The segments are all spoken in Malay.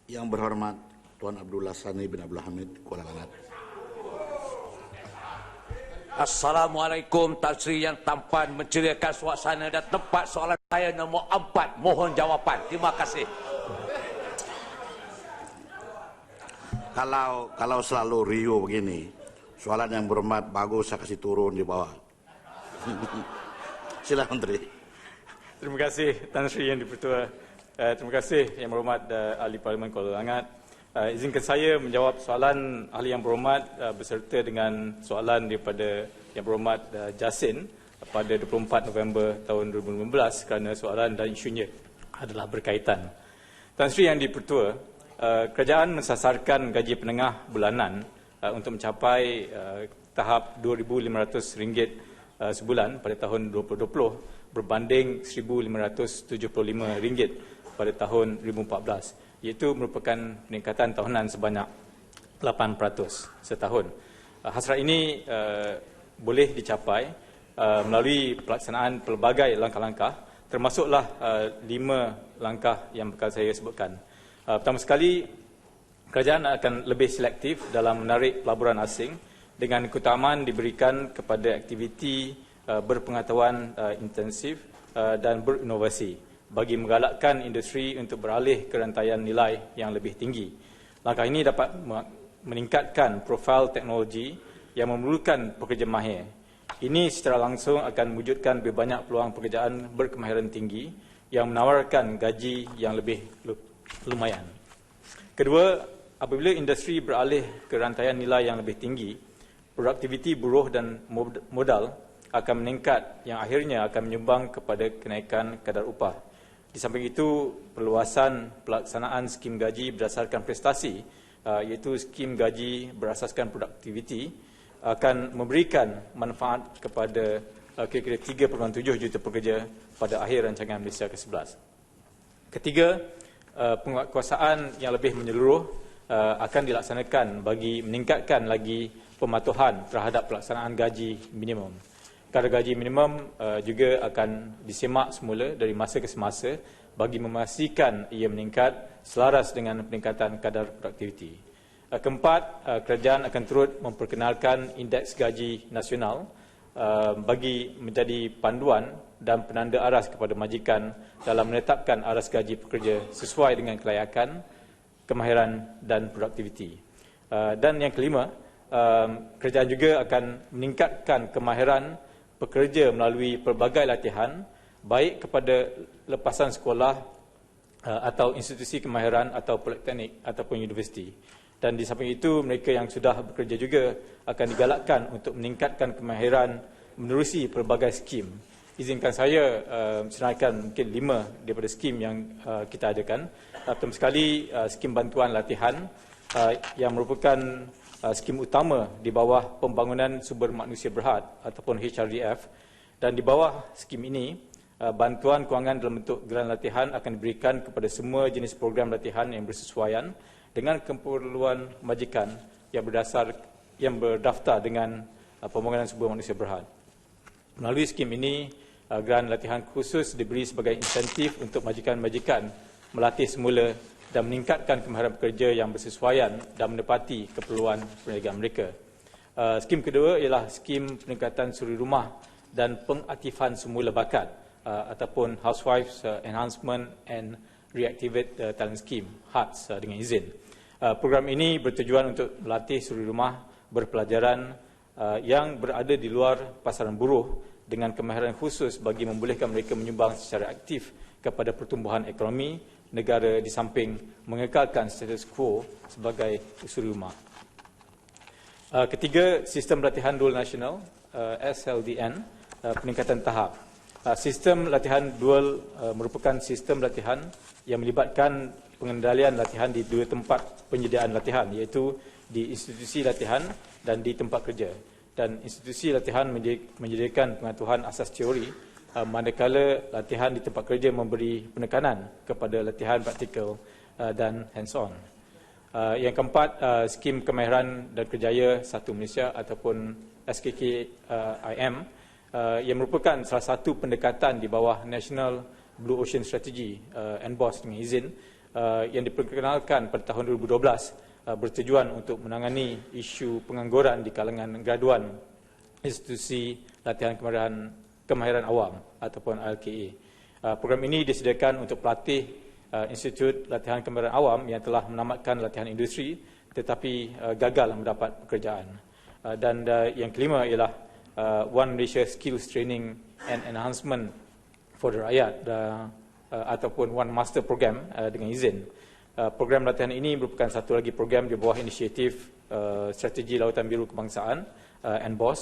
Yang berhormat Tuan Abdullah Sani bin Abdul Hamid, Kuala Langat. Assalamualaikum, Tan Sri Yang tampan menceriakan suasana dan tempat. Soalan saya nombor 4, mohon jawapan. Terima kasih. Kalau selalu Rio begini, soalan yang berhormat bagus saya kasih turun di bawah. Sila Menteri. Terima kasih Tan Sri Yang Dipertua. Terima kasih Yang Berhormat Ahli Parlimen Kuala Langat. Izinkan saya menjawab soalan Ahli Yang Berhormat beserta dengan soalan daripada Yang Berhormat Jasin pada 24 November tahun 2015 kerana soalan dan isunya adalah berkaitan. Tan Sri Yang Dipertua, kerajaan mensasarkan gaji penengah bulanan untuk mencapai tahap RM2,500 sebulan pada tahun 2020 berbanding RM1,575 pada tahun 2014, iaitu merupakan peningkatan tahunan sebanyak 8% setahun. Hasrat ini boleh dicapai melalui pelaksanaan pelbagai langkah-langkah, termasuklah 5 langkah yang bakal saya sebutkan. Pertama sekali, kerajaan akan lebih selektif dalam menarik pelaburan asing dengan keutamaan diberikan kepada aktiviti berpengetahuan intensif dan berinovasi bagi menggalakkan industri untuk beralih ke rantaian nilai yang lebih tinggi. Langkah ini dapat meningkatkan profil teknologi yang memerlukan pekerja mahir. Ini secara langsung akan mewujudkan lebih banyak peluang pekerjaan berkemahiran tinggi yang menawarkan gaji yang lebih lumayan. Kedua, apabila industri beralih ke rantaian nilai yang lebih tinggi, produktiviti buruh dan modal akan meningkat yang akhirnya akan menyumbang kepada kenaikan kadar upah. Di samping itu, perluasan pelaksanaan skim gaji berdasarkan prestasi, iaitu skim gaji berasaskan produktiviti, akan memberikan manfaat kepada kira-kira 3.7 juta pekerja pada akhir rancangan Malaysia ke-11. Ketiga, penguatkuasaan yang lebih menyeluruh akan dilaksanakan bagi meningkatkan lagi pematuhan terhadap pelaksanaan gaji minimum. Kadar gaji minimum juga akan disemak semula dari masa ke semasa bagi memastikan ia meningkat selaras dengan peningkatan kadar produktiviti. Keempat, kerajaan akan turut memperkenalkan indeks gaji nasional bagi menjadi panduan dan penanda aras kepada majikan dalam menetapkan aras gaji pekerja sesuai dengan kelayakan, kemahiran dan produktiviti. Dan yang kelima, kerajaan juga akan meningkatkan kemahiran pekerja melalui pelbagai latihan, baik kepada lepasan sekolah atau institusi kemahiran atau politeknik ataupun universiti. Dan di samping itu, mereka yang sudah bekerja juga akan digalakkan untuk meningkatkan kemahiran menerusi pelbagai skim. Izinkan saya senaraikan mungkin 5 daripada skim yang kita adakan. Pertama sekali, skim bantuan latihan yang merupakan skim utama di bawah Pembangunan Sumber Manusia Berhad ataupun HRDF, dan di bawah skim ini bantuan kewangan dalam bentuk geran latihan akan diberikan kepada semua jenis program latihan yang bersesuaian dengan keperluan majikan yang berdaftar dengan Pembangunan Sumber Manusia Berhad. Melalui skim ini, geran latihan khusus diberi sebagai insentif untuk majikan-majikan melatih semula dan meningkatkan kemahiran pekerja yang bersesuaian dan menepati keperluan perniagaan mereka. Skim kedua ialah skim peningkatan suri rumah dan pengaktifan semula bakat ataupun Housewives Enhancement and Reactivate Talent Scheme, HATS dengan izin. Program ini bertujuan untuk melatih suri rumah berpelajaran yang berada di luar pasaran buruh dengan kemahiran khusus bagi membolehkan mereka menyumbang secara aktif kepada pertumbuhan ekonomi negara di samping mengekalkan status quo sebagai suri rumah. Ketiga, sistem latihan dual nasional SLDN, peningkatan tahap. Sistem latihan dual merupakan sistem latihan yang melibatkan pengendalian latihan di 2 tempat penyediaan latihan, iaitu di institusi latihan dan di tempat kerja. Dan institusi latihan menyediakan pengetahuan asas teori, manakala latihan di tempat kerja memberi penekanan kepada latihan praktikal dan hands-on. Yang keempat, skim kemahiran dan kerjaya Satu Malaysia ataupun SKKIM, yang merupakan salah satu pendekatan di bawah National Blue Ocean Strategy, NBOS dengan izin, yang diperkenalkan pada tahun 2012 bertujuan untuk menangani isu pengangguran di kalangan graduan institusi latihan kemahiran awam ataupun LKA. Program ini disediakan untuk pelatih Institut Latihan Kemahiran Awam yang telah menamatkan latihan industri tetapi gagal mendapat pekerjaan. Dan yang kelima ialah One Malaysia Skills Training and Enhancement for the Rakyat ataupun One Master Program dengan izin. Program latihan ini merupakan satu lagi program di bawah inisiatif Strategi Lautan Biru Kebangsaan NBOS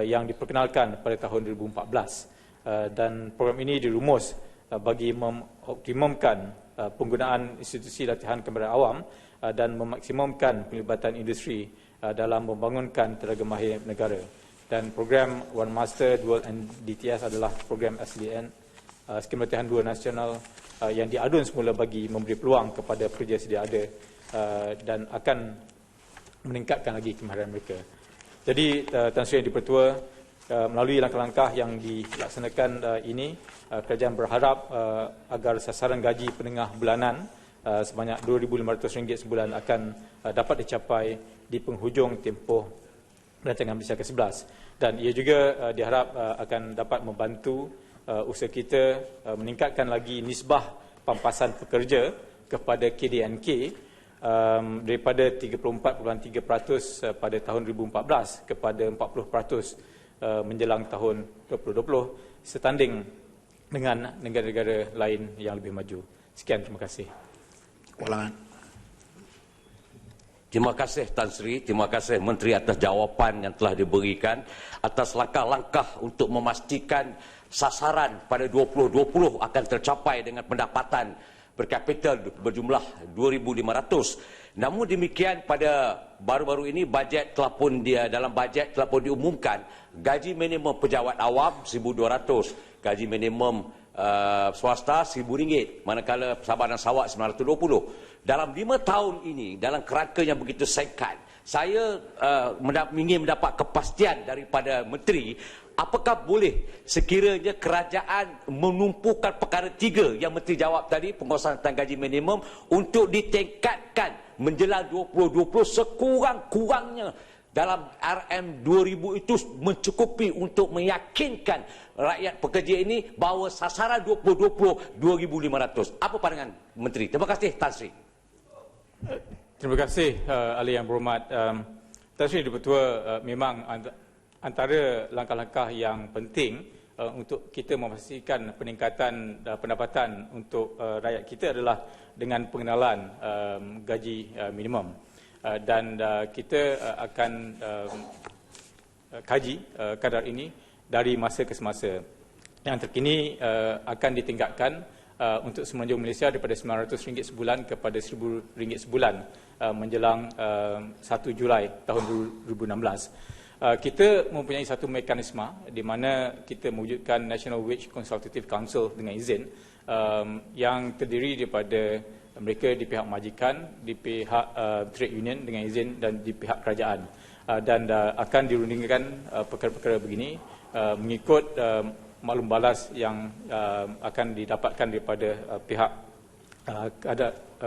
yang diperkenalkan pada tahun 2014 dan program ini dirumus bagi mengoptimumkan penggunaan institusi latihan kemahiran awam dan memaksimumkan pelibatan industri dalam membangunkan tenaga mahir negara. Dan program One Master Dual NDTS adalah program SLN, Skim Latihan Dua Nasional yang diadun semula bagi memberi peluang kepada pekerja sedia ada dan akan meningkatkan lagi kemahiran mereka. Jadi Tan Sri Yang Di-Pertua, melalui langkah-langkah yang dilaksanakan ini, kerajaan berharap agar sasaran gaji penengah bulanan sebanyak RM2,500 sebulan akan dapat dicapai di penghujung tempoh rancangan Malaysia ke-11. Dan ia juga diharap akan dapat membantu usaha kita meningkatkan lagi nisbah pampasan pekerja kepada KDNK daripada 34.3% pada tahun 2014 kepada 40% menjelang tahun 2020, setanding dengan negara-negara lain yang lebih maju. Sekian, terima kasih. Walangan. Terima kasih Tan Sri, terima kasih Menteri atas jawapan yang telah diberikan atas langkah-langkah untuk memastikan sasaran pada 2020 akan tercapai dengan pendapatan per kapita berjumlah 2,500. Namun demikian, pada baru-baru ini dalam bajet telah pun diumumkan gaji minimum pejabat awam 1,200, gaji minimum swasta RM1,000, manakala Sabah dan Sarawak 920. Dalam 5 tahun ini, dalam kerangka yang begitu singkat, saya ingin mendapat kepastian daripada Menteri, apakah boleh sekiranya kerajaan menumpukan perkara 3 yang Menteri jawab tadi, penguasaan tentang gaji minimum, untuk ditingkatkan menjelang 2020 sekurang-kurangnya dalam RM2,000 itu mencukupi untuk meyakinkan rakyat pekerja ini bahawa sasaran 2020 RM2,500. Apa pandangan Menteri? Terima kasih Tan Sri. Terima kasih ahli yang berhormat. Tan Sri Di-Pertua, memang antara langkah-langkah yang penting untuk kita memastikan peningkatan pendapatan untuk rakyat kita adalah dengan pengenalan gaji minimum. Dan kita akan kaji kadar ini dari masa ke semasa. Yang terkini akan ditingkatkan untuk semenanjung Malaysia daripada RM900 sebulan kepada RM1,000 sebulan menjelang 1 Julai tahun 2016. Kita mempunyai satu mekanisme di mana kita mewujudkan National Wage Consultative Council dengan izin yang terdiri daripada mereka di pihak majikan, di pihak trade union dengan izin dan di pihak kerajaan. Dan akan dirundingkan perkara-perkara begini mengikut maklum balas yang akan didapatkan daripada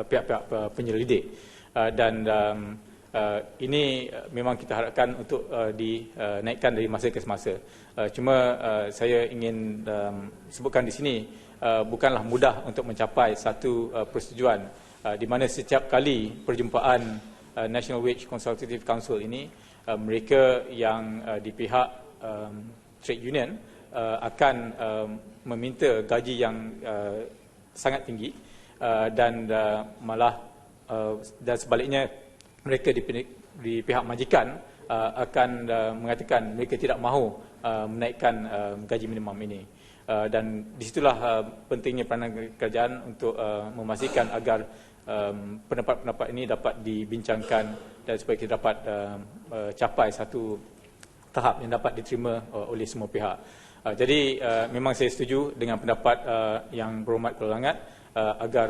pihak-pihak penyelidik. Dan ini memang kita harapkan untuk dinaikkan dari masa ke semasa. Cuma saya ingin sebutkan di sini, bukanlah mudah untuk mencapai satu persetujuan di mana setiap kali perjumpaan National Wage Consultative Council ini, mereka yang di pihak trade union akan meminta gaji yang sangat tinggi dan malah dan sebaliknya mereka di pihak majikan akan mengatakan mereka tidak mahu menaikkan gaji minimum ini. Dan disitulah pentingnya peranan kerajaan untuk memastikan agar pendapat-pendapat ini dapat dibincangkan dan supaya kita dapat capai satu tahap yang dapat diterima oleh semua pihak. Jadi memang saya setuju dengan pendapat yang berhormat Ketua Langat agar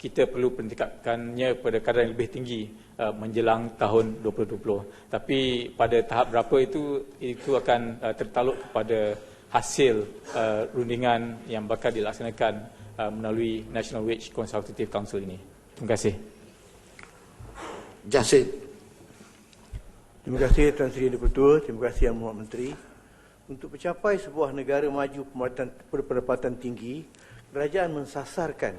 kita perlu peningkatkannya pada kadar yang lebih tinggi menjelang tahun 2020. Tapi pada tahap berapa itu akan tertaluk kepada hasil rundingan yang bakal dilaksanakan melalui National Wage Consultative Council ini. Terima kasih. Jasin. Terima kasih Tuan Sri Yang Di-Pertua, terima kasih Yang Mohd Menteri. Untuk mencapai sebuah negara maju berpendapatan tinggi, kerajaan mensasarkan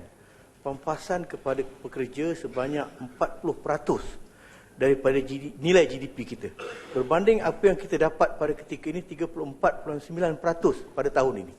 pampasan kepada pekerja sebanyak 40% daripada nilai GDP kita. Berbanding apa yang kita dapat pada ketika ini 34.9% pada tahun ini.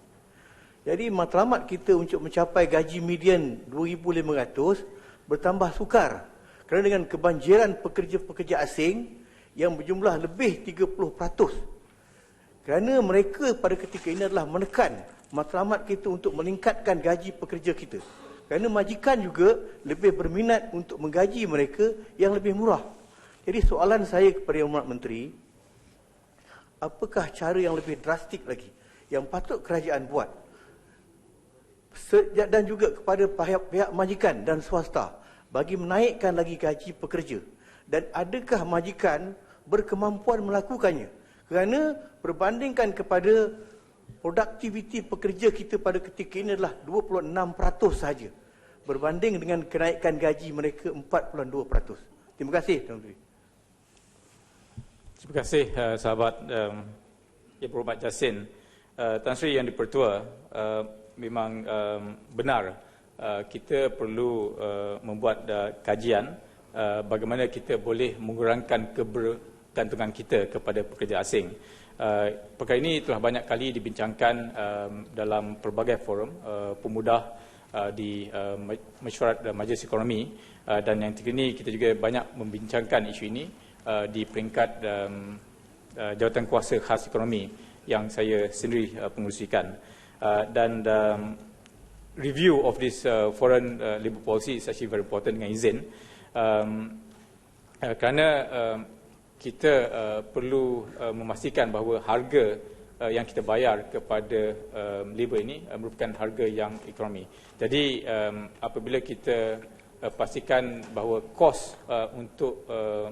Jadi matlamat kita untuk mencapai gaji median 2,500 bertambah sukar kerana dengan kebanjiran pekerja-pekerja asing yang berjumlah lebih 30%. Kerana mereka pada ketika ini adalah menekan matlamat kita untuk meningkatkan gaji pekerja kita. Kerana majikan juga lebih berminat untuk menggaji mereka yang lebih murah. Jadi soalan saya kepada Yang Mohd Menteri, apakah cara yang lebih drastik lagi yang patut kerajaan buat dan juga kepada pihak majikan dan swasta bagi menaikkan lagi gaji pekerja? Dan adakah majikan berkemampuan melakukannya? Kerana berbandingkan kepada produktiviti pekerja kita pada ketika ini adalah 26% sahaja berbanding dengan kenaikan gaji mereka 42%. Terima kasih Tuan Menteri. Terima kasih sahabat Yang Berhormat Jasin. Tan Sri Yang Di-Pertua, memang benar kita perlu membuat kajian bagaimana kita boleh mengurangkan kebergantungan kita kepada pekerja asing. Perkara ini telah banyak kali dibincangkan dalam pelbagai forum pemudah di mesyuarat Majlis Ekonomi, dan yang terkini kita juga banyak membincangkan isu ini di peringkat Jawatan Kuasa Khas Ekonomi yang saya sendiri pengerusikan. Dan review of this foreign labour policy is actually very important, dengan izin, kerana kita perlu memastikan bahawa harga yang kita bayar kepada labour ini merupakan harga yang ekonomi. Jadi apabila kita pastikan bahawa kos untuk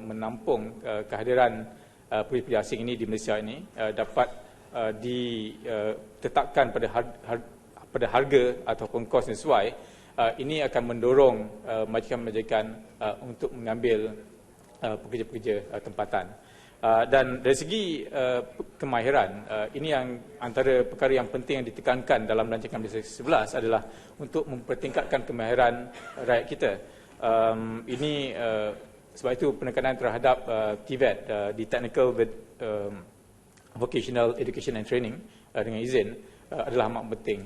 menampung kehadiran pekerja asing ini di Malaysia ini dapat ditetapkan pada harga ataupun kos yang sesuai, ini akan mendorong majikan-majikan untuk mengambil pekerja-pekerja tempatan. Dan dari segi kemahiran, ini yang antara perkara yang penting yang ditekankan dalam rancangan Malaysia 11 adalah untuk mempertingkatkan kemahiran rakyat kita. Ini sebab itu penekanan terhadap TVET di Technical Vocational Education and Training dengan izin adalah amat penting.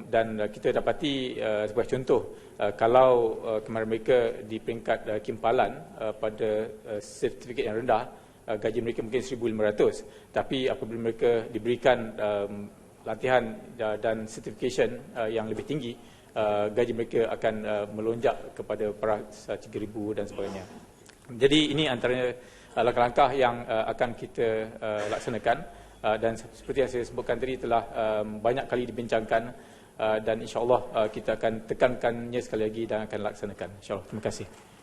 Dan kita dapati sebuah contoh, kalau kemahiran mereka di peringkat kimpalan pada sertifikat yang rendah, gaji mereka mungkin 1,500, tapi apabila mereka diberikan latihan dan certification yang lebih tinggi, gaji mereka akan melonjak kepada peras 3,000 dan sebagainya. Jadi ini antara langkah-langkah yang akan kita laksanakan, dan seperti yang saya sebutkan tadi telah banyak kali dibincangkan, dan insya-Allah kita akan tekankannya sekali lagi dan akan laksanakan. Insya-Allah. Terima kasih.